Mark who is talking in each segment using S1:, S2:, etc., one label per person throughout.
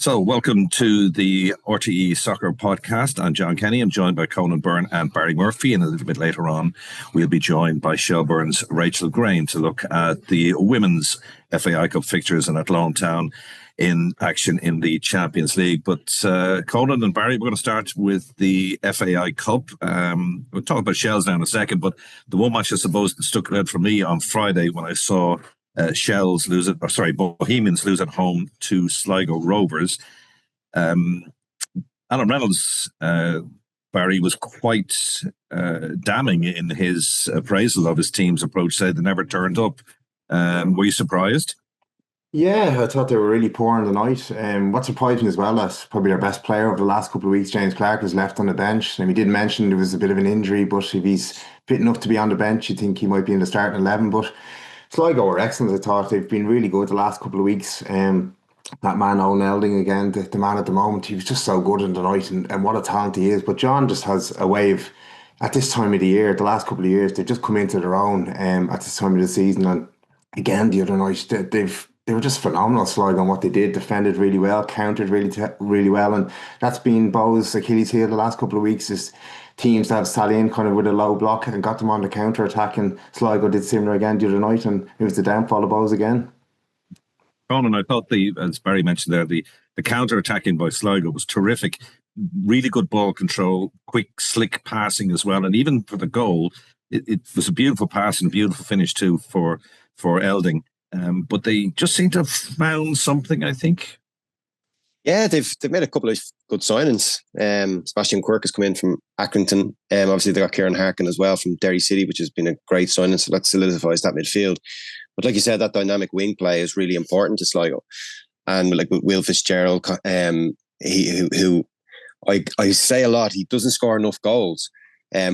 S1: So, welcome to the RTÉ Soccer Podcast. I'm John Kenny. I'm joined by Conan Byrne and Barry Murphy. And a little bit later on, we'll be joined by Shelbourne's Rachel Grain to look at the women's FAI Cup fixtures in Athlone Town in action in the Champions League. But Conan and Barry, we're going to start with the FAI Cup. We'll talk about Shels now in a second, but the one match I suppose that stuck out for me on Friday when I saw Bohemians lose at home to Sligo Rovers. Alan Reynolds, Barry, was quite damning in his appraisal of his team's approach, said they never turned up. Were you surprised?
S2: Yeah, I thought they were really poor on the night. What surprised me as well, that's probably their best player over the last couple of weeks, James Clark, was left on the bench. And we did mention there was a bit of an injury, but if he's fit enough to be on the bench, you think he might be in the starting 11. But Sligo were excellent, I thought. They've been really good the last couple of weeks. That man, Owen Elding, again, the man at the moment, he was just so good in the night, and what a talent he is. But John just has a way of, at this time of the year, the last couple of years, they've just come into their own at this time of the season. And again, the other night, they were just phenomenal, Sligo, on what they did. Defended really well, countered really well. And that's been Bo's Achilles heel the last couple of weeks, is teams that have sat in kind of with a low block and got them on the counter attack, and Sligo did similar again the other night, and it was the downfall of Bows again.
S1: Conan, I thought as Barry mentioned there, the counter attacking by Sligo was terrific. Really good ball control, quick, slick passing as well, and even for the goal, it was a beautiful pass and a beautiful finish too for Elding. But they just seem to have found something, I think.
S3: Yeah, they've made a couple of good signings. Sebastian Quirk has come in from Accrington. Obviously, they got Kieran Harkin as well from Derry City, which has been a great signing. So that solidifies that midfield. But like you said, that dynamic wing play is really important to Sligo. And like with Will Fitzgerald, who I say a lot, he doesn't score enough goals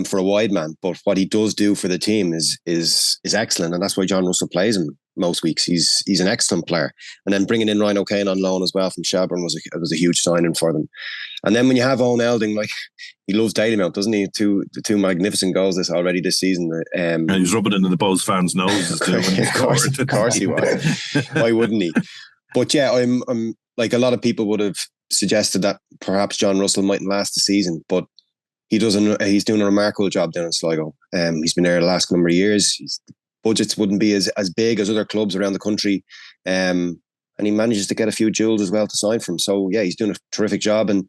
S3: for a wide man, but what he does do for the team is excellent, and that's why John Russell plays him most weeks. He's an excellent player. And then bringing in Ryan O'Kane on loan as well from Shelbourne was a huge signing for them. And then when you have Owen Elding, like, he loves Dalymount, doesn't he? Two magnificent goals this season.
S1: And he's rubbing it in the Bows fans' noses too.
S3: Of course he was. Why wouldn't he? But yeah, I'm like, a lot of people would have suggested that perhaps John Russell mightn't last the season, but he's doing a remarkable job down in Sligo. He's been there the last number of years. Budgets wouldn't be as big as other clubs around the country. And he manages to get a few jewels as well to sign from. So yeah, he's doing a terrific job. And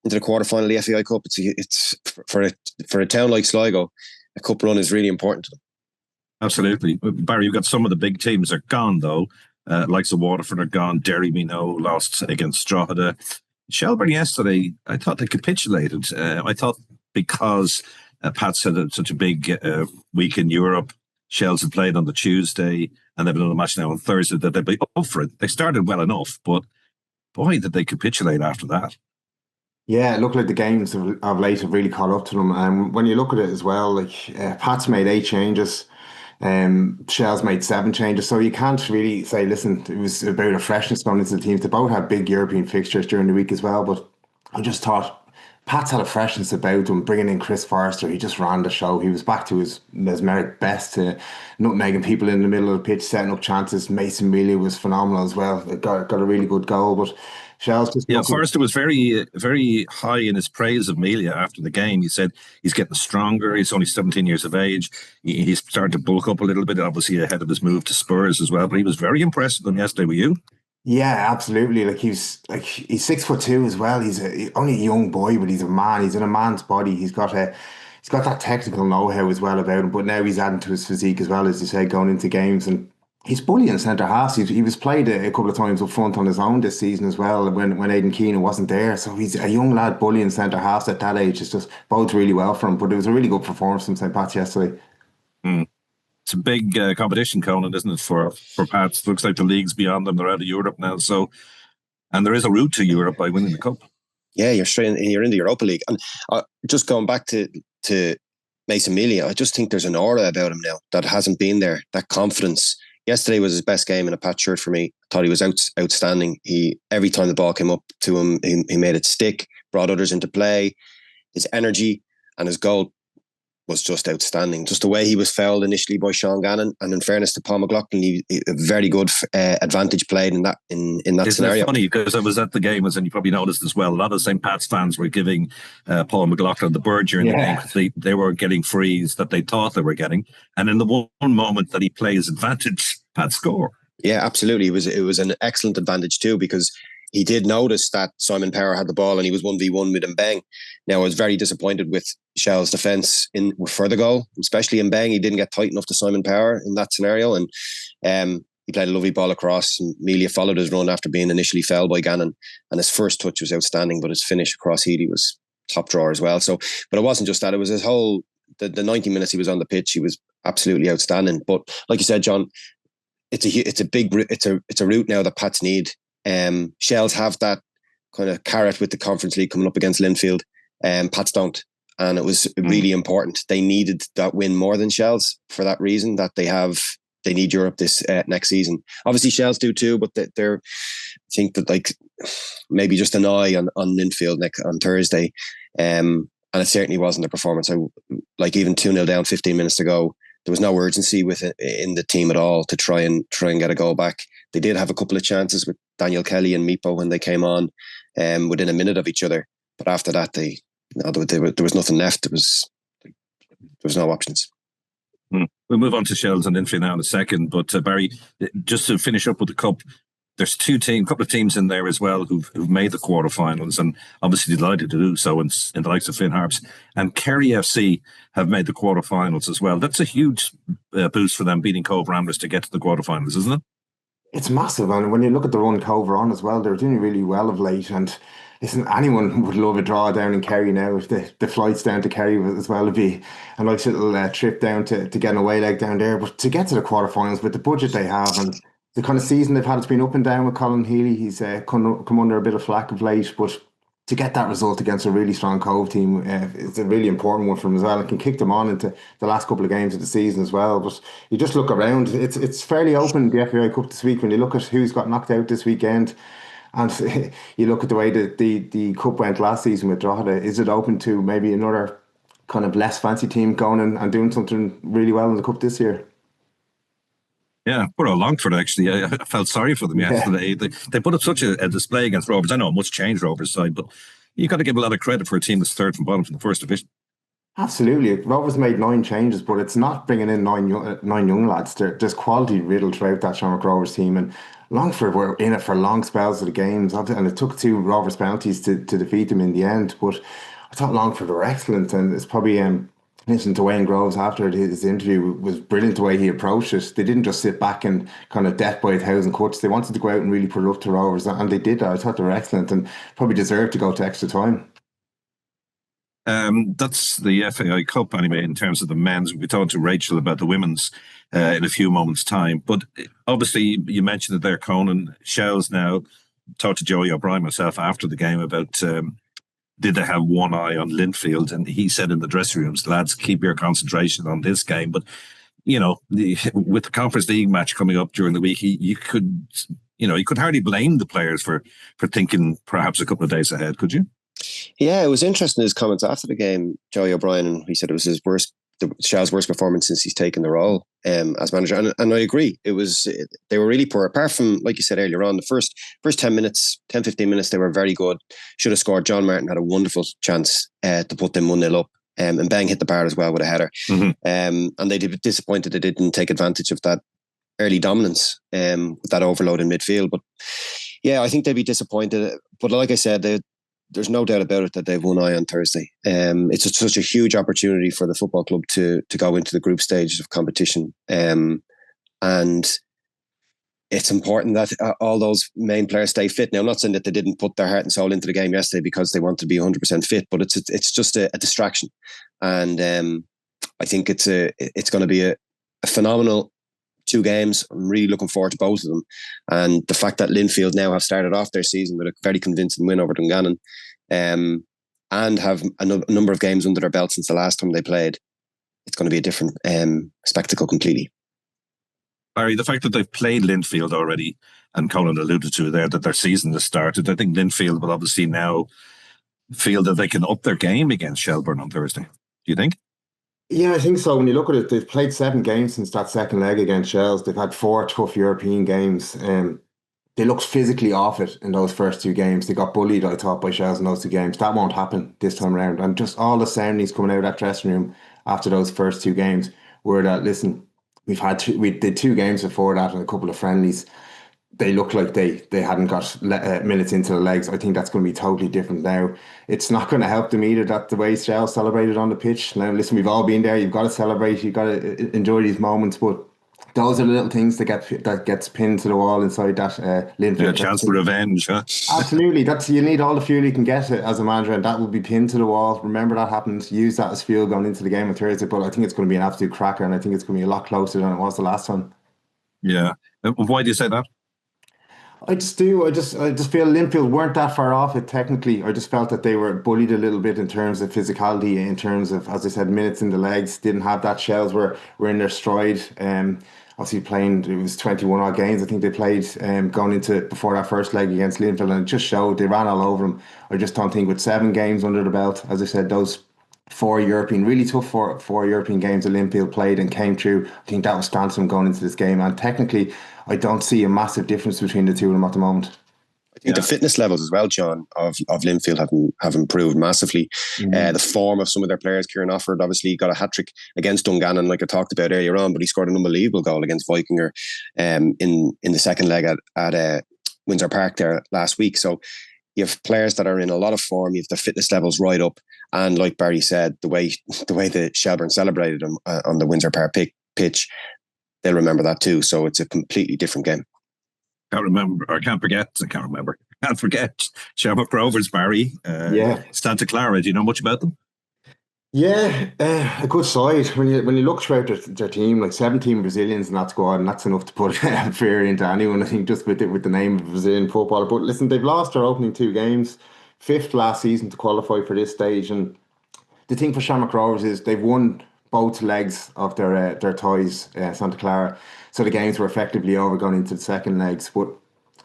S3: into the quarterfinal of the FAI Cup, it's for a town like Sligo, a cup run is really important to them.
S1: Absolutely. Barry, you've got some of the big teams are gone though. Likes of Waterford are gone. Derry, we know, lost against Drogheda. Shelbourne yesterday, I thought they capitulated. I thought because Pats had such a big week in Europe, Shels had played on the Tuesday, and they've another match now on Thursday, that they'd be up for it. They started well enough, but boy, did they capitulate after that.
S2: Yeah, it looked like the games of late have really caught up to them. And when you look at it as well, like Pats made 8 changes, Shels made 7 changes. So you can't really say, listen, it was about a freshness going into the teams. They both had big European fixtures during the week as well. But I just thought Pats had a freshness about him, bringing in Chris Forrester. He just ran the show. He was back to his mesmeric best, nutmegging people in the middle of the pitch, setting up chances. Mason Mealy was phenomenal as well. Got a really good goal, but Shels just...
S1: Yeah, Forrester was very, very high in his praise of Mealy after the game. He said he's getting stronger. He's only 17 years of age. He's starting to bulk up a little bit, obviously ahead of his move to Spurs as well. But he was very impressed with them yesterday. Were you?
S2: Yeah, absolutely. he's 6'2" as well. He's only a young boy, but he's a man. He's in a man's body. He's got that technical know-how as well about him. But now he's adding to his physique as well, as you say, going into games. And he's bullying centre halves. He was played a couple of times up front on his own this season as well when Aidan Keenan wasn't there. So he's a young lad bullying centre halves at that age. It's just bodes really well for him. But it was a really good performance from St. Pat's yesterday.
S1: It's a big competition, Conan, isn't it, for Pats? Looks like the league's beyond them. They're out of Europe now. So, and there is a route to Europe by winning the cup.
S3: Yeah, you're in the Europa League. And just going back to Mason Mealy, I just think there's an aura about him now that hasn't been there. That confidence. Yesterday was his best game in a Pat shirt for me. I thought he was outstanding. Every time the ball came up to him, he made it stick, brought others into play. His energy and his goal was just outstanding. Just the way he was fouled initially by Sean Gannon, and in fairness to Paul McLaughlin, he a very good advantage played in that
S1: Isn't
S3: scenario.
S1: It funny, because I was at the game, as you probably noticed as well. A lot of St. Pat's fans were giving Paul McLaughlin the bird during the game, because they were getting frees that they thought they were getting, and in the one moment that he plays advantage, Pat score.
S3: Yeah, absolutely. It was an excellent advantage too, because he did notice that Simon Power had the ball and he was 1v1 with Mbang. Now, I was very disappointed with Shell's defence for the goal, especially Mbang. He didn't get tight enough to Simon Power in that scenario, and he played a lovely ball across, and Melia followed his run after being initially fouled by Gannon, and his first touch was outstanding, but his finish across Healy was top drawer as well. So, but it wasn't just that, it was his whole, the 90 minutes he was on the pitch, he was absolutely outstanding. But like you said, John, it's a route now that Pats need. Shels have that kind of carrot with the Conference League coming up against Linfield. Pats don't, and it was really important. They needed that win more than Shels for that reason, that they need Europe this next season. Obviously Shels do too, but they're I think that like maybe just an eye on Linfield on Thursday, and it certainly wasn't the performance. Like even 2-0 down 15 minutes to go, there was no urgency with it in the team at all to try and get a goal back. They did have a couple of chances with Daniel Kelly and Meepo when they came on within a minute of each other. But after that, there was nothing left. There was no options.
S1: We'll move on to Shels and Linfield now in a second. But Barry, just to finish up with the Cup, there's a couple of teams in there as well who've made the quarterfinals, and obviously delighted to do so in the likes of Finn Harps. And Kerry FC have made the quarterfinals as well. That's a huge boost for them, beating Cove Ramblers to get to the quarterfinals, isn't it?
S2: It's massive, and when you look at the run Cove are on as well, they're doing really well of late. And listen, anyone would love a draw down in Kerry now. If the flights down to Kerry as well would be a nice little trip down to get an away leg down there. But to get to the quarterfinals with the budget they have and the kind of season they've had, it's been up and down with Colin Healy. He's come under a bit of flack of late, but to get that result against a really strong Cove team, it's a really important one for them as well. It can kick them on into the last couple of games of the season as well. But you just look around, it's fairly open, the FAI Cup this week, when you look at who's got knocked out this weekend. And you look at the way the Cup went last season with Drogheda. Is it open to maybe another kind of less fancy team going and doing something really well in the Cup this year?
S1: Yeah, poor old Longford, actually. I felt sorry for them yesterday. They put up such a display against Rovers. I know it must change Rovers' side, but you got to give a lot of credit for a team that's third from bottom from the first division.
S2: Absolutely. Rovers made 9 changes, but it's not bringing in nine young lads. There's quality riddled throughout that Shamrock Rovers team, and Longford were in it for long spells of the games, and it took 2 Rovers penalties to defeat them in the end. But I thought Longford were excellent, and it's probably listening to Wayne Groves after his interview was brilliant the way he approached it. They didn't just sit back and kind of death by 1,000 cuts. They wanted to go out and really put it up to Rovers, and they did that. I thought they were excellent and probably deserved to go to extra time.
S1: That's the FAI Cup anyway. In terms of the men's, we'll be talking to Rachel about the women's in a few moments' time. But obviously, you mentioned it there, Conan. Shels now talked to Joey O'Brien myself after the game about did they have one eye on Linfield, and he said in the dressing rooms, lads, keep your concentration on this game. But you know, with the Conference League match coming up during the week, you could hardly blame the players for thinking perhaps a couple of days ahead, could you?
S3: Yeah, it was interesting, his comments after the game, Joey O'Brien, and he said it was his Shell's worst performance since he's taken the role as manager. And I agree. They were really poor. Apart from, like you said earlier on, the first 10 minutes, 10-15 minutes, they were very good. Should have scored. John Martin had a wonderful chance to put them 1-0 up. And Bang hit the bar as well with a header. Mm-hmm. And they were disappointed they didn't take advantage of that early dominance with that overload in midfield. But yeah, I think they'd be disappointed. But like I said, there's no doubt about it that they've one eye on Thursday. It's such a huge opportunity for the football club to go into the group stage of competition. And it's important that all those main players stay fit. Now, I'm not saying that they didn't put their heart and soul into the game yesterday because they want to be 100% fit, but it's just a distraction. And I think it's going to be a phenomenal 2 games. I'm really looking forward to both of them. And the fact that Linfield now have started off their season with a very convincing win over Dungannon, and have a number of games under their belt since the last time they played, it's going to be a different spectacle completely.
S1: Barry, the fact that they've played Linfield already, and Colin alluded to there that their season has started, I think Linfield will obviously now feel that they can up their game against Shelbourne on Thursday. Do you think?
S2: Yeah, I think so. When you look at it, they've played 7 games since that second leg against Shells. They've had 4 tough European games. They looked physically off it in those first 2 games. They got bullied, I thought, by Shells in those 2 games. That won't happen this time around. And just all the soundings coming out of that dressing room after those first 2 games were that, listen, we did 2 games before that and a couple of friendlies. They look like they hadn't got minutes into the legs. I think that's going to be totally different now. It's not going to help them either that the way Shell celebrated on the pitch. Now, listen, we've all been there. You've got to celebrate. You've got to enjoy these moments. But those are the little things that gets pinned to the wall inside that Linfield.
S1: Yeah, a chance for revenge, huh?
S2: Absolutely. You need all the fuel you can get as a manager, and that will be pinned to the wall. Remember that happened. Use that as fuel going into the game on Thursday. But I think it's going to be an absolute cracker, and I think it's going to be a lot closer than it was the last time.
S1: Yeah. Why do you say that?
S2: I just do. I just feel Linfield weren't that far off it technically. I just felt that they were bullied a little bit in terms of physicality, in terms of, as I said, minutes in the legs. Didn't have that. Shells were in their stride. Obviously playing, it was 21 odd games I think they played going into before that first leg against Linfield, and it just showed they ran all over them. I just don't think with 7 games under the belt, as I said, those really tough four European games that Linfield played and came through, I think that was stand them going into this game. And technically, I don't see a massive difference between the two of them at the moment.
S3: I think the fitness levels as well, John, of Linfield have improved massively. The form of some of their players, Kieran Offord obviously got a hat-trick against Dungannon, like I talked about earlier on, but he scored an unbelievable goal against Vikinger in the second leg at Windsor Park there last week. So you have players that are in a lot of form, you have the fitness levels right up, and like Barry said, the way the Shelbourne celebrated him on the Windsor Park pitch, they'll remember that too. So it's a completely different game.
S1: Can't forget Shamrock Rovers, Barry. Santa Clara. Do you know much about them?
S2: Yeah, a good side. When you look throughout their team, like 17 Brazilians in that squad, and that's enough to put fear into anyone, I think, just with the name of a Brazilian footballer. But listen, they've lost their opening 2 games, 5th last season to qualify for this stage. And the thing for Shamrock Rovers is they've won both legs of their ties, Santa Clara. So the games were effectively over going into the second legs. But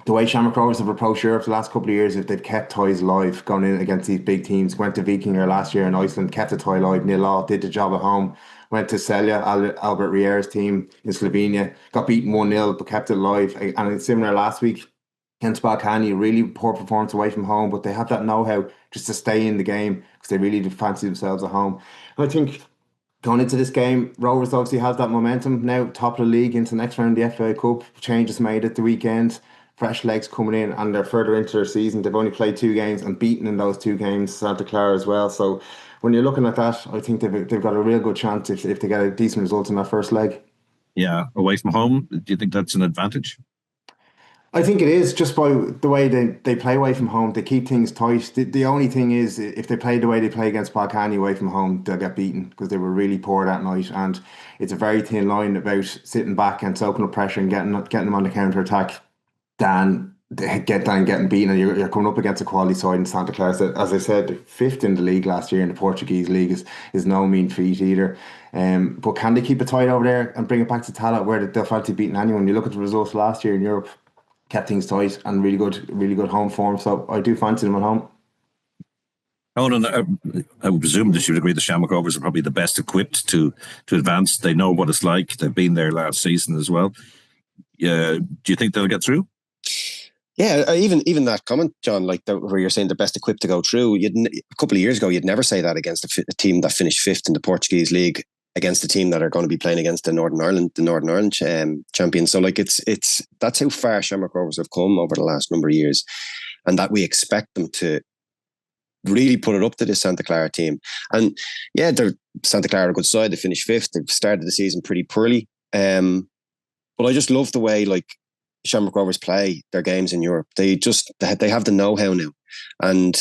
S2: the way Shamrock Rovers have approached Europe the last couple of years, if they've kept ties alive going in against these big teams, went to Vikinger last year in Iceland, kept the tie alive, 0-0, did the job at home, went to Celje, Albert Rier's team in Slovenia, got beaten 1-0 but kept it alive. And it's similar last week against Balkany, really poor performance away from home, but they have that know-how just to stay in the game because they really do fancy themselves at home. And I think going into this game, Rovers obviously has that momentum now, top of the league into the next round of the FAI Cup. Changes made at the weekend, fresh legs coming in, and they're further into their season. They've only played 2 games and beaten in those 2 games Santa Clara as well. So when you're looking at that, I think they've got a real good chance if they get a decent result in that first leg.
S1: Yeah, away from home, do you think that's an advantage?
S2: I think it is, just by the way they play away from home. They keep things tight. The only thing is, if they play the way they play against Balkany away from home, they'll get beaten because they were really poor that night. And it's a very thin line about sitting back and soaking up pressure and getting them on the counter attack than getting beaten. And you're coming up against a quality side in Santa Clara. So, as I said, 5th in the league last year in the Portuguese league is no mean feat either. But can they keep it tight over there and bring it back to Tallaght where they'll fancy beating anyone? You look at the results last year in Europe, kept things tight and really good home form. So I do fancy them at home.
S1: Conan, I would presume that you would agree the Shamrock Rovers are probably the best equipped to advance. They know what it's like. They've been there last season as well. Do you think they'll get through?
S3: Yeah, even that comment, John, like where you're saying they're best equipped to go through. A couple of years ago, you'd never say that against a team that finished 5th in the Portuguese league, against the team that are going to be playing against the Northern Ireland champions. So like it's that's how far Shamrock Rovers have come over the last number of years, and that we expect them to really put it up to this Santa Clara team. And yeah, Santa Clara are a good side. They finished 5th. They've started the season pretty poorly. But I just love the way like Shamrock Rovers play their games in Europe. They have the know-how now, and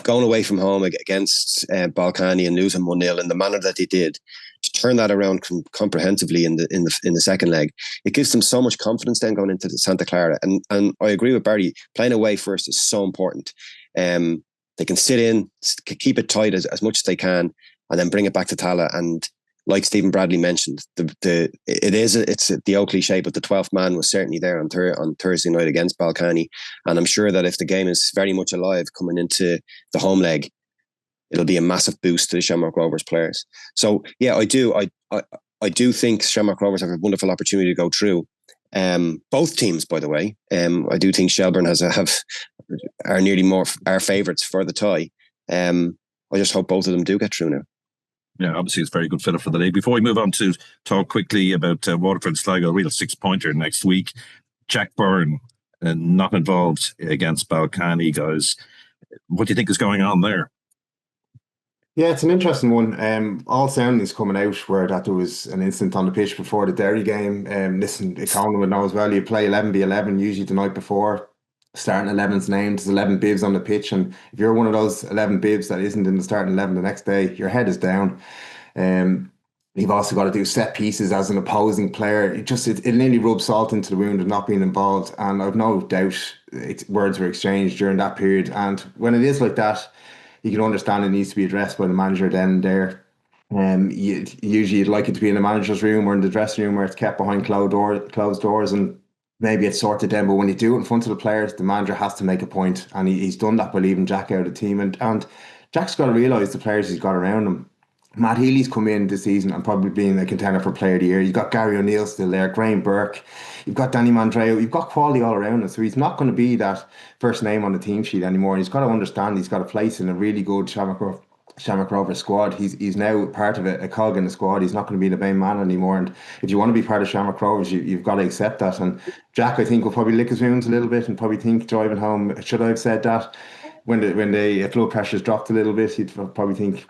S3: going away from home against Balkany and losing 1-0 in the manner that they did, to turn that around comprehensively in the second leg, it gives them so much confidence then going into the Santa Clara. And I agree with Barry, playing away first is so important. They can sit in, keep it tight as much as they can, and then bring it back to Tallaght. And like Stephen Bradley mentioned, it's the old cliche, but the 12th man was certainly there on Thursday night against Balkany. And I'm sure that if the game is very much alive coming into the home leg, it'll be a massive boost to the Shamrock Rovers players. So yeah, I do think Shamrock Rovers have a wonderful opportunity to go through. Both teams, by the way. I do think Shelbourne are nearly more our favourites for the tie. I just hope both of them do get through now.
S1: Yeah, obviously it's a very good filler for the league. Before we move on to talk quickly about Waterford Sligo, a real 6-pointer next week. Jack Byrne not involved against Balcani, guys. What do you think is going on there?
S2: Yeah, it's an interesting one. All soundings coming out were that there was an incident on the pitch before the Derry game. Listen, Conan would know as well, you play 11v11 usually the night before. Starting 11's named, there's 11 bibs on the pitch, and if you're one of those 11 bibs that isn't in the starting 11 the next day, your head is down. You've also got to do set pieces as an opposing player. It nearly rubs salt into the wound of not being involved, and I've no doubt words were exchanged during that period. And when it is like that, you can understand it needs to be addressed by the manager then and there. Usually you'd like it to be in the manager's room or in the dressing room where it's kept behind closed doors, and maybe it's sorted then. But when you do it in front of the players, the manager has to make a point, and he's done that by leaving Jack out of the team. And Jack's got to realise the players he's got around him. Matt Healy's come in this season and probably been a contender for Player of the Year. You've got Gary O'Neill still there, Graham Burke, you've got Danny Mandreo, you've got quality all around him. So he's not going to be that first name on the team sheet anymore. And he's got to understand he's got a place in a really good Shamrock Rovers squad. He's now part of a cog in the squad. He's not going to be the main man anymore. And if you want to be part of Shamrock Rovers, you've got to accept that. And Jack, I think, will probably lick his wounds a little bit and probably think driving home, should I have said that? When the flow pressure's dropped a little bit, he'd probably think,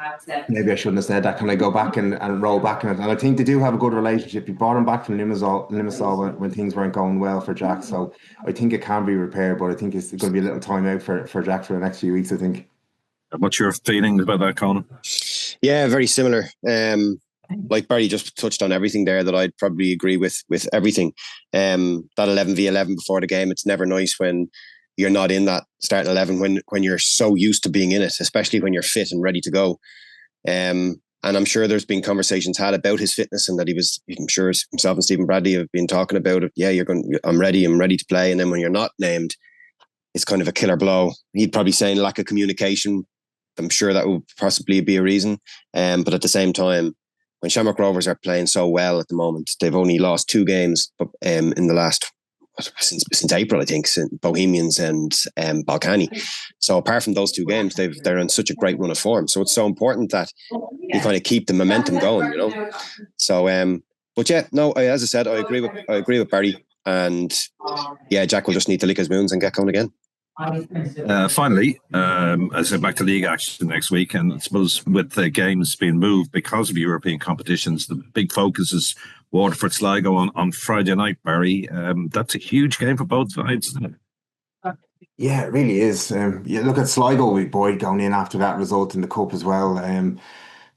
S2: maybe I shouldn't have said that. Can I go back and roll back in it? And I think they do have a good relationship. He brought him back from Limassol when things weren't going well for Jack. So I think it can be repaired, but I think it's going to be a little time out for Jack for the next few weeks, I think.
S1: What's your feelings about that, Conan?
S3: Yeah, very similar. Like Barry just touched on everything there that I'd probably agree with everything. That 11v11 before the game, it's never nice when you're not in that starting 11 when you're so used to being in it, especially when you're fit and ready to go. And I'm sure there's been conversations had about his fitness, and that I'm sure himself and Stephen Bradley have been talking about it. Yeah, I'm ready to play. And then when you're not named, it's kind of a killer blow. He'd probably say lack of communication. I'm sure that would possibly be a reason. But at the same time, when Shamrock Rovers are playing so well at the moment, they've only lost 2 games in the last since April, I think, Bohemians and Balcani. So apart from those 2 games, they're in such a great run of form. So it's so important that you kind of keep the momentum going, you know. So, but yeah, no, as I said, I agree with Barry, and yeah, Jack will just need to lick his wounds and get going again.
S1: Finally, as I said, back to league action next week, and I suppose with the games being moved because of European competitions, the big focus is Waterford Sligo on Friday night, Barry. That's a huge game for both sides, isn't it?
S2: Yeah, it really is. You look at Sligo, boy, going in after that result in the Cup as well.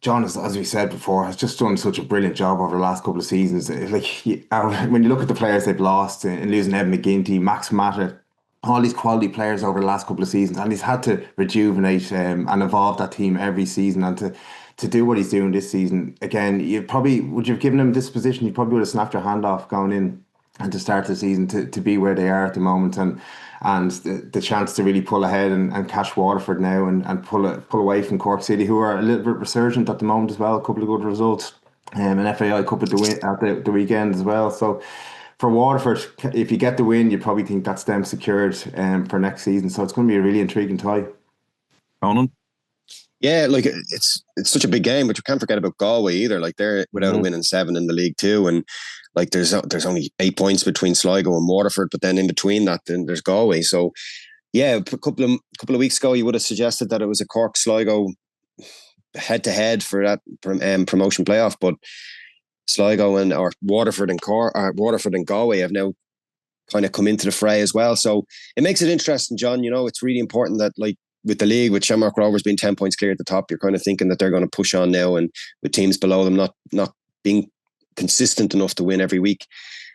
S2: John, as we said before, has just done such a brilliant job over the last couple of seasons. When you look at the players they've lost, in losing Ed McGinty, Max Matter, all these quality players over the last couple of seasons, and he's had to rejuvenate and evolve that team every season, and to do what he's doing this season again, would you have given him this position, you probably would have snapped your hand off going in and to start the season to be where they are at the moment, and the chance to really pull ahead and catch Waterford now and pull away from Cork City, who are a little bit resurgent at the moment as well. A couple of good results, an FAI Cup at the weekend as well. So for Waterford, if you get the win, you probably think that's them secured for next season. So it's going to be a really intriguing tie.
S1: Conan?
S3: Yeah, like it's such a big game, but you can't forget about Galway either. Like they're without a win in 7 in the league too, and like there's only 8 points between Sligo and Waterford, but then in between that, then there's Galway. So yeah, a couple of weeks ago, you would have suggested that it was a Cork Sligo head to head for that promotion playoff, but Sligo or Waterford and Galway have now kind of come into the fray as well. So it makes it interesting, John. You know, it's really important that, like, with the league, with Shamrock Rovers being 10 points clear at the top, you're kind of thinking that they're going to push on now, and with teams below them not being consistent enough to win every week,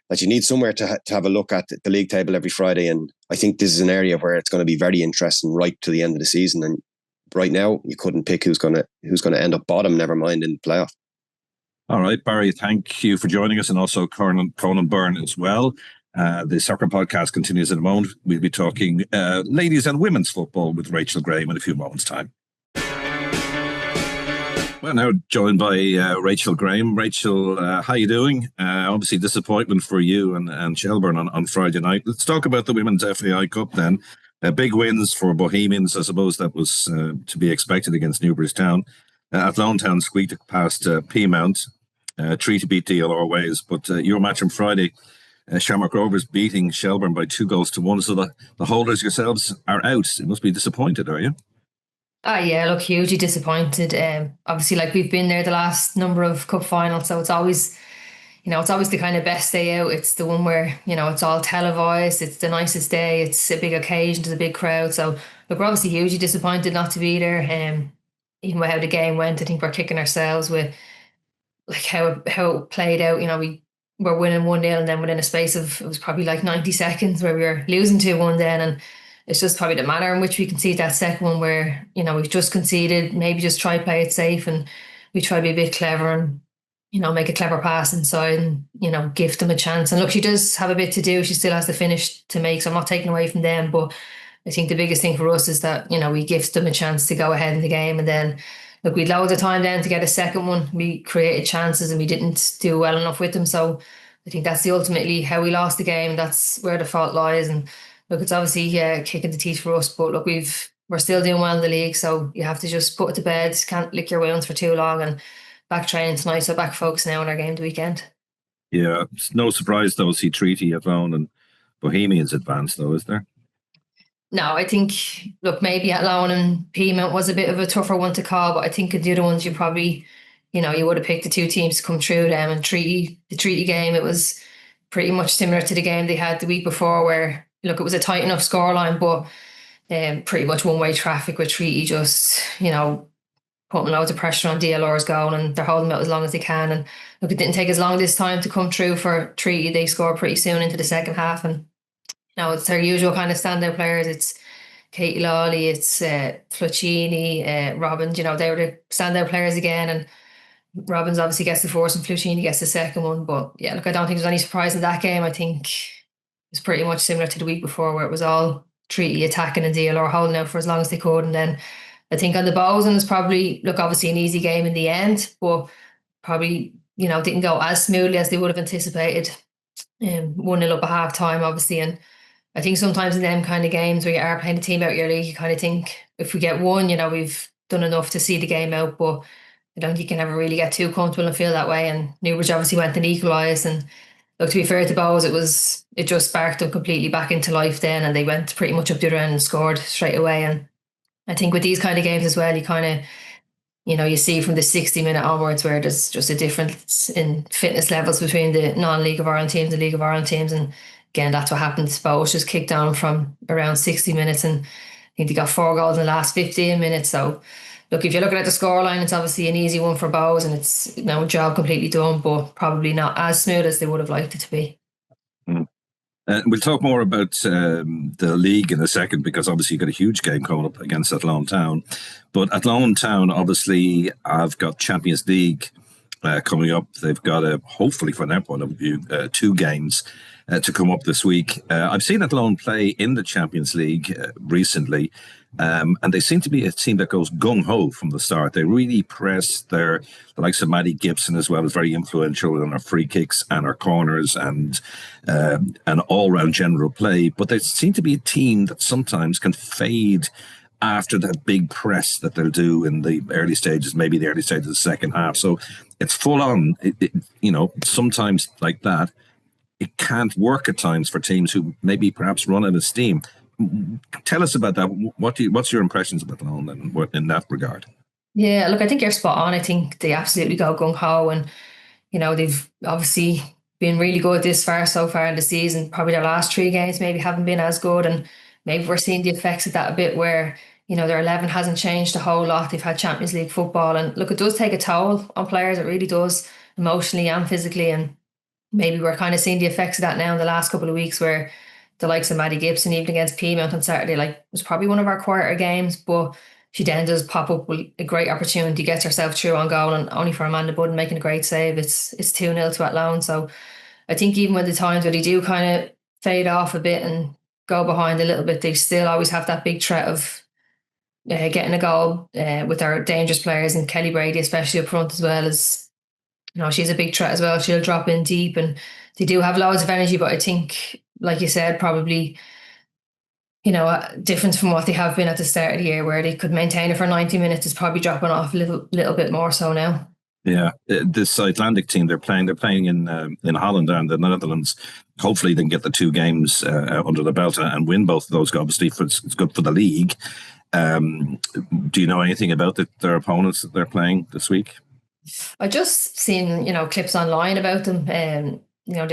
S3: that you need somewhere to have a look at the league table every Friday. And I think this is an area where it's going to be very interesting right to the end of the season. And right now, you couldn't pick who's going to end up bottom, never mind in the playoff.
S1: All right, Barry, thank you for joining us, and also Conan Byrne as well. The soccer podcast continues in a moment. We'll be talking ladies and women's football with Rachel Graham in a few moments' time. Well, now joined by Rachel Graham. Rachel, how you doing? Obviously, disappointment for you and Shelbourne on Friday night. Let's talk about the Women's FAI Cup then. Big wins for Bohemians. I suppose that was to be expected against Newburystown. Athlone-Town squeaked past Peamount. Three to beat DLR ways. But your match on Friday, Shamrock Rovers beating Shelbourne by 2-1. So the holders yourselves are out. You must be disappointed, are you?
S4: Yeah, look, hugely disappointed. Obviously, like we've been there the last number of cup finals, so it's always the kind of best day out. It's the one where, it's all televised. It's the nicest day. It's a big occasion. There's a big crowd. So look, we're obviously hugely disappointed not to be there. Even with how the game went, I think we're kicking ourselves with like how it played out. We were winning 1-0, and then within a space of, it was probably like 90 seconds where we were losing 2-1 then, and it's just probably the manner in which we concede that second one where, we've just conceded, maybe just try play it safe, and we try to be a bit clever and, make a clever pass inside and, give them a chance. And look, she does have a bit to do. She still has the finish to make, so I'm not taking away from them. But I think the biggest thing for us is that, we give them a chance to go ahead in the game. And then, look, we had loads of time then to get a second one. We created chances and we didn't do well enough with them. So I think that's ultimately how we lost the game. That's where the fault lies. And look, it's obviously kicking the teeth for us, but look, we're still doing well in the league, so you have to just put it to bed. Can't lick your wounds for too long, and back training tonight, so back focus now on our game the weekend.
S1: Yeah, it's no surprise though, see Treaty, Athlone and Bohemians advanced though, is there?
S4: No, I think, look, maybe Athlone and Peamount was a bit of a tougher one to call, but I think the other ones you probably, you would have picked the two teams to come through them. And the Treaty game, it was pretty much similar to the game they had the week before where, look, it was a tight enough scoreline, but pretty much one-way traffic with Treaty just, putting loads of pressure on DLR's goal, and they're holding out as long as they can. And look, it didn't take as long this time to come through for Treaty. They scored pretty soon into the second half, and it's their usual kind of standout players. It's Katie Lawley, it's Fluccini, Robbins. They were the standout players again, and Robbins obviously gets the first and Fluccini gets the second one. But yeah, look, I don't think there's any surprise in that game. I think it's pretty much similar to the week before where it was all Treaty attacking and DLR holding out for as long as they could. And then I think on the Bows, and it's probably, look, obviously an easy game in the end, but probably, didn't go as smoothly as they would have anticipated. 1-0 up at half time, obviously. And I think sometimes in them kind of games where you are playing the team out your league, you kind of think if we get one, we've done enough to see the game out. But I don't think you can ever really get too comfortable and feel that way. And Newbridge obviously went and equalised, and look, to be fair to Bows, it just sparked them completely back into life then, and they went pretty much up the other end and scored straight away. And I think with these kind of games as well, you kind of, you see from the 60-minute onwards where there's just a difference in fitness levels between the non-League of Ireland teams and League of Ireland teams. And again, that's what happened. Bows just kicked on from around 60 minutes, and I think they got 4 goals in the last 15 minutes. So look, if you're looking at the scoreline, it's obviously an easy one for Bows, and it's job completely done, but probably not as smooth as they would have liked it to be.
S1: We'll talk more about the league in a second, because obviously you've got a huge game coming up against Athlone-Town. But Athlone-Town obviously have got Champions League coming up. They've got, hopefully from their point of view, 2 games to come up this week. I've seen Athlone play in the Champions League recently, and they seem to be a team that goes gung-ho from the start. They really press the likes of Maddie Gibson as well, is very influential in our free kicks and our corners and all-round general play. But they seem to be a team that sometimes can fade after that big press that they'll do in the early stages, maybe the early stages of the second half. So it's full on, sometimes like that. It can't work at times for teams who maybe perhaps run out of steam. Tell us about that. What's your impressions about Athlone in that regard?
S4: Yeah, look, I think you're spot on. I think they absolutely go gung-ho, and they've obviously been really good so far in the season. Probably their last 3 games maybe haven't been as good, and maybe we're seeing the effects of that a bit where, their 11 hasn't changed a whole lot. They've had Champions League football, and look, it does take a toll on players. It really does, emotionally and physically, and maybe we're kind of seeing the effects of that now in the last couple of weeks where the likes of Maddie Gibson, even against Peamount on Saturday, was probably one of our quieter games, but she then does pop up with a great opportunity, gets herself through on goal, and only for Amanda Budden making a great save. It's 2-0 to Athlone. So I think even with the times where they do kind of fade off a bit and go behind a little bit, they still always have that big threat of getting a goal with our dangerous players, and Kelly Brady especially up front as well, is, she's a big threat as well. She'll drop in deep, and they do have loads of energy, but I think, like you said, probably different from what they have been at the start of the year, where they could maintain it for 90 minutes, is probably dropping off a little bit more so now.
S1: Yeah, this Icelandic team, they're playing in Holland and the Netherlands. Hopefully they can get the 2 games under the belt and win both of those. Obviously, it's good for the league. Do you know anything about their opponents that they're playing this week?
S4: I just seen clips online about them. The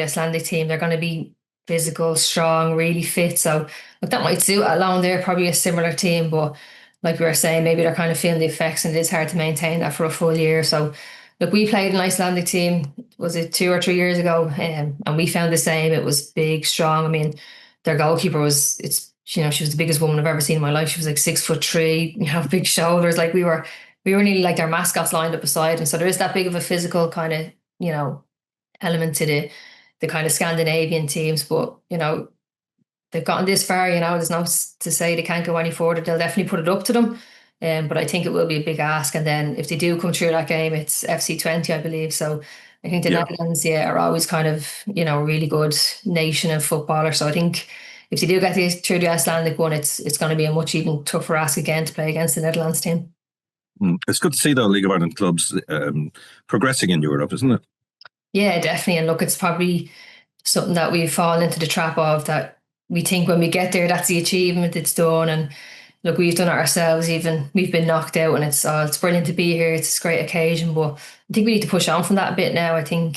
S4: Icelandic team, they're going to be physical, strong, really fit. So that might suit Athlone. They're probably a similar team, but like we were saying, maybe they're kind of feeling the effects, and it is hard to maintain that for a full year. So look, we played an Icelandic team, was it 2 or 3 years ago? And we found the same. It was big, strong. I mean, their goalkeeper she was the biggest woman I've ever seen in my life. She was like 6'3", big shoulders. Like we were nearly like their mascots lined up beside. And so there is that big of a physical kind of, element to the kind of Scandinavian teams. But, they've gotten this far, there's no to say they can't go any further. They'll definitely put it up to them. But I think it will be a big ask. And then if they do come through that game, it's FC20, I believe. So I think the Netherlands, are always kind of, a really good nation of footballer. So I think if they do get through the Icelandic one, it's going to be a much even tougher ask again to play against the Netherlands team.
S1: It's good to see, though, League of Ireland clubs progressing in Europe, isn't it? Yeah,
S4: definitely. And look, it's probably something that we've fallen into the trap of, that we think when we get there, that's the achievement, it's done. And look, we've done it ourselves, even we've been knocked out, and it's brilliant to be here. It's a great occasion, but I think we need to push on from that a bit now. I think,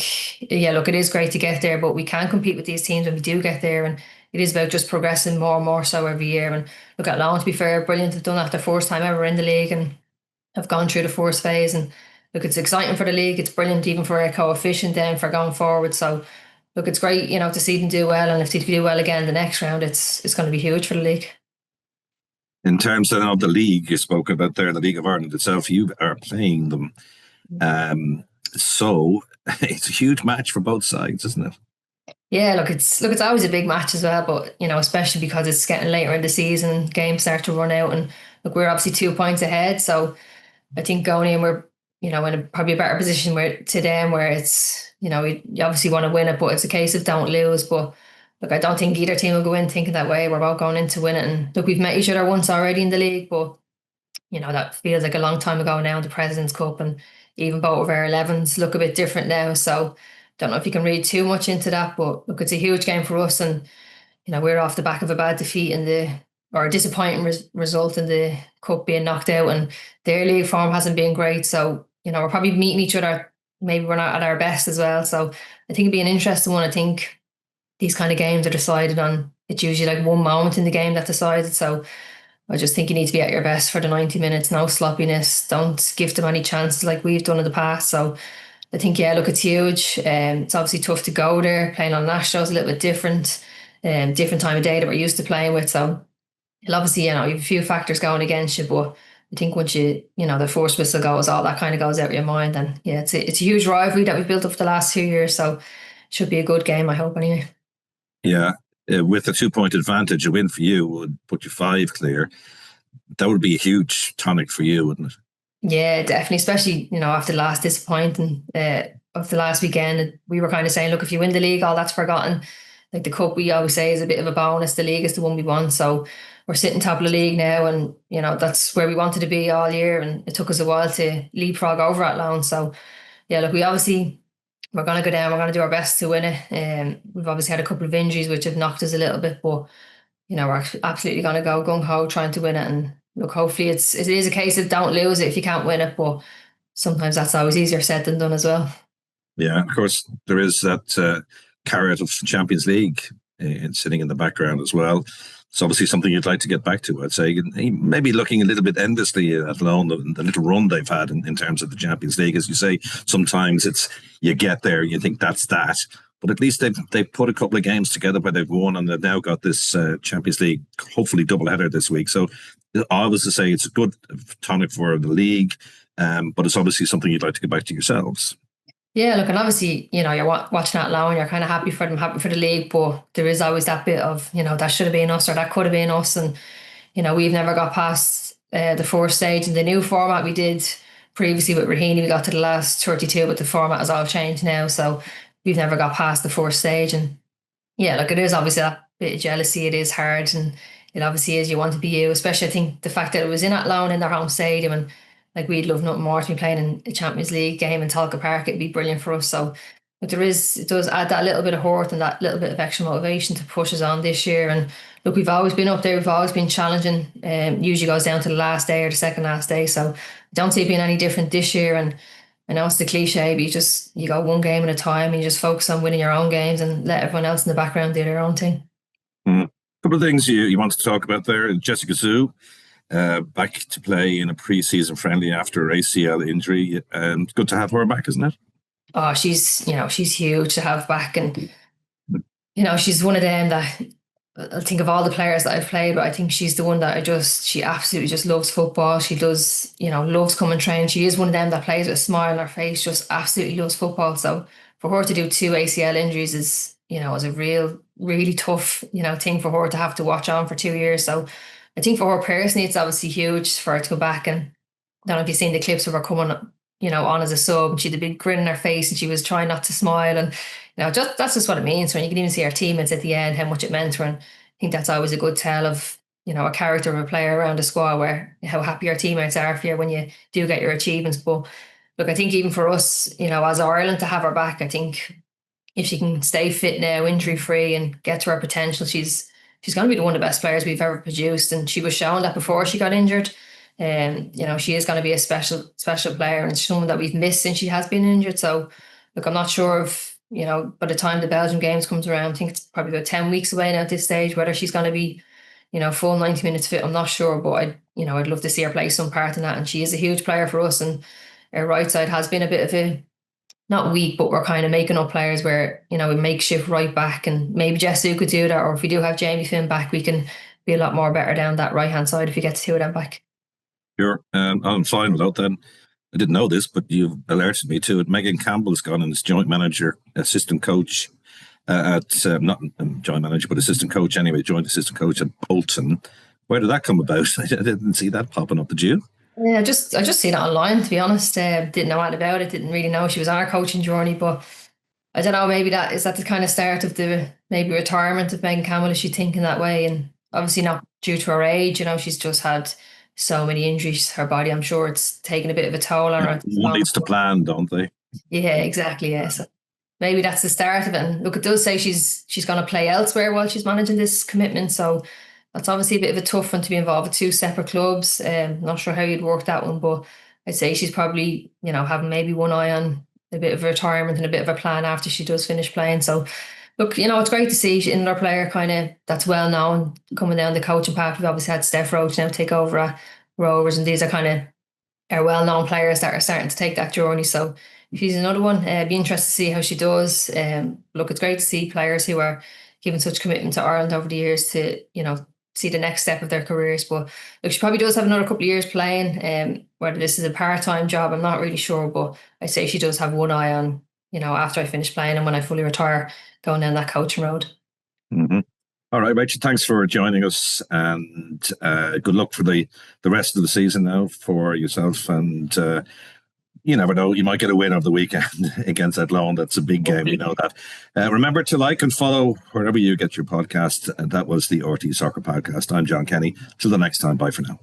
S4: look, it is great to get there, but we can compete with these teams when we do get there, and it is about just progressing more and more so every year. And look, at Athlone, to be fair, brilliant, have done that their first time ever in the league and have gone through the first phase. And look, it's exciting for the league. It's brilliant even for our coefficient then for going forward. So look, it's great, to see them do well, and if they do well again the next round, it's going to be huge for the league.
S1: In terms of the league, you spoke about there, the League of Ireland itself, you are playing them. So it's a huge match for both sides, isn't it?
S4: Yeah, look, it's always a big match as well, but especially because it's getting later in the season, games start to run out, and look, we're obviously 2 points ahead. So I think going in, we're in probably a better position to them, where it's you obviously want to win it, but it's a case of don't lose. But look, I don't think either team will go in thinking that way. We're both going in to win it, and look, we've met each other once already in the league, but that feels like a long time ago now in the President's Cup, and even both of our 11s look a bit different now. So don't know if you can read too much into that, but look, it's a huge game for us, and we're off the back of a bad defeat or a disappointing result in the cup, being knocked out, and their league form hasn't been great. So we're probably meeting each other. Maybe we're not at our best as well. So I think it'd be an interesting one. I think these kind of games are decided on. It's usually like one moment in the game that decides it. So I just think you need to be at your best for the 90 minutes. No sloppiness. Don't give them any chances like we've done in the past. So I think, look, it's huge. It's obviously tough to go there. Playing on National is a little bit different. Different time of day that we're used to playing with. So it'll obviously, you have a few factors going against you. But I think once the first whistle goes, all that kind of goes out of your mind. And it's a huge rivalry that we've built up for the last 2 years. So it should be a good game, I hope, anyway.
S1: Yeah. With a 2-point advantage, a win for you would put you 5 clear. That would be a huge tonic for you, wouldn't it?
S4: Yeah, definitely. Especially, after the last disappointing of the last weekend, we were kind of saying, look, if you win the league, all that's forgotten. Like the cup, we always say, is a bit of a bonus. The league is the one we won. So we're sitting top of the league now, and that's where we wanted to be all year. And it took us a while to leapfrog over Athlone. So yeah, look, we're going to go down. We're going to do our best to win it. We've obviously had a couple of injuries which have knocked us a little bit, but we're absolutely going to go gung ho trying to win it. And look, hopefully it is a case of don't lose it if you can't win it, but sometimes that's always easier said than done as well.
S1: Yeah, of course, there is that carrot of Champions League sitting in the background as well. It's obviously something you'd like to get back to, I'd say. Maybe looking a little bit endlessly at Athlone, the little run they've had in terms of the Champions League. As you say, sometimes it's you get there, you think that's that. But at least they've put a couple of games together where they've won, and they've now got this Champions League, hopefully doubleheader this week. So I was to say it's a good tonic for the league, but it's obviously something you'd like to get back to yourselves.
S4: Yeah, look, and obviously, you're watching Athlone, you're kind of happy for them, happy for the league, but there is always that bit of, that should have been us or that could have been us. And, we've never got past the fourth stage in the new format we did previously with Rahini. We got to the last 32, but the format has all changed now, so we've never got past the fourth stage. And yeah, like it is obviously that bit of jealousy. It is hard, and it obviously is. You want to be you, especially I think the fact that it was in Athlone in their home stadium, and like we'd love nothing more to be playing in a Champions League game in Talca Park. It'd be brilliant for us. So, but it does add that little bit of hurt and that little bit of extra motivation to push us on this year. And look, we've always been up there. We've always been challenging. Usually goes down to the last day or the second last day. So I don't see it being any different this year. And I know it's the cliche, but you go one game at a time and you just focus on winning your own games and let everyone else in the background do their own thing.
S1: A couple of things you wanted to talk about there. Jessica Zhu, back to play in a pre-season friendly after her ACL injury. Good to have her back, isn't it?
S4: Oh, she's huge to have back. And, she's one of them that I think of all the players that I've played, but I think she's the one that she absolutely just loves football. She does, loves coming train. She is one of them that plays with a smile on her face, just absolutely loves football. So for her to do 2 ACL injuries is a really tough, thing for her to have to watch on for 2 years. So I think for her personally, it's obviously huge for her to go back. And I don't know if you've seen the clips of her coming, on as a sub, and she had a big grin on her face and she was trying not to smile. And, that's just what it means. When you can even see her teammates at the end, how much it meant to her. And I think that's always a good tell of, a character of a player around a squad, where how happy your teammates are for you when you do get your achievements. But look, I think even for us, as Ireland, to have her back, I think if she can stay fit now, injury free, and get to her potential, she's going to be one of the best players we've ever produced. And she was showing that before she got injured. She is going to be a special player, and someone that we've missed since she has been injured. So look, I'm not sure if, by the time the Belgium games comes around, I think it's probably about 10 weeks away now at this stage, whether she's going to be, full 90 minutes fit, I'm not sure. But I'd love to see her play some part in that. And she is a huge player for us. And our right side has been a bit of a, not weak, but we're kind of making up players where, we makeshift right back, and maybe Jess could do that. Or if we do have Jamie Finn back, we can be a lot more better down that right hand side if we get 2 of them back.
S1: Sure. On final note then, I didn't know this, but you've alerted me to it. Megan Campbell's gone in as joint manager, assistant coach not joint manager, but assistant coach anyway, joint assistant coach at Bolton. Where did that come about? I didn't see that popping up, did you?
S4: Yeah, I just seen it online, to be honest. Didn't know anything about it, didn't really know she was on her coaching journey, but I don't know, maybe that the kind of start of the maybe retirement of Megan Campbell. Is she thinking that way? And obviously not due to her age, she's just had so many injuries, her body, I'm sure it's taken a bit of a toll on her.
S1: One needs to plan, don't they?
S4: Yeah, exactly. Yeah. So maybe that's the start of it. And look, it does say she's going to play elsewhere while she's managing this commitment. So that's obviously a bit of a tough one to be involved with 2 separate clubs. Not sure how you'd work that one, but I'd say she's probably, having maybe one eye on a bit of retirement and a bit of a plan after she does finish playing. So look, it's great to see another player kind of that's well known coming down the coaching path. We've obviously had Steph Roach now take over at Rovers, and these are kind of our well-known players that are starting to take that journey. So she's another one. Be interested to see how she does. Look, it's great to see players who are giving such commitment to Ireland over the years to, see the next step of their careers. But look, she probably does have another couple of years playing. Whether this is a part-time job, I'm not really sure, but I'd say she does have one eye on, after I finish playing and when I fully retire, going down that coaching road.
S1: Mm-hmm. All right, Rachel, thanks for joining us, and good luck for the rest of the season now for yourself. And you never know, you might get a win over the weekend against Athlone. That's a big game, we know that. Remember to like and follow wherever you get your podcast. And that was the RTÉ Soccer Podcast. I'm John Kenny. Till the next time, bye for now.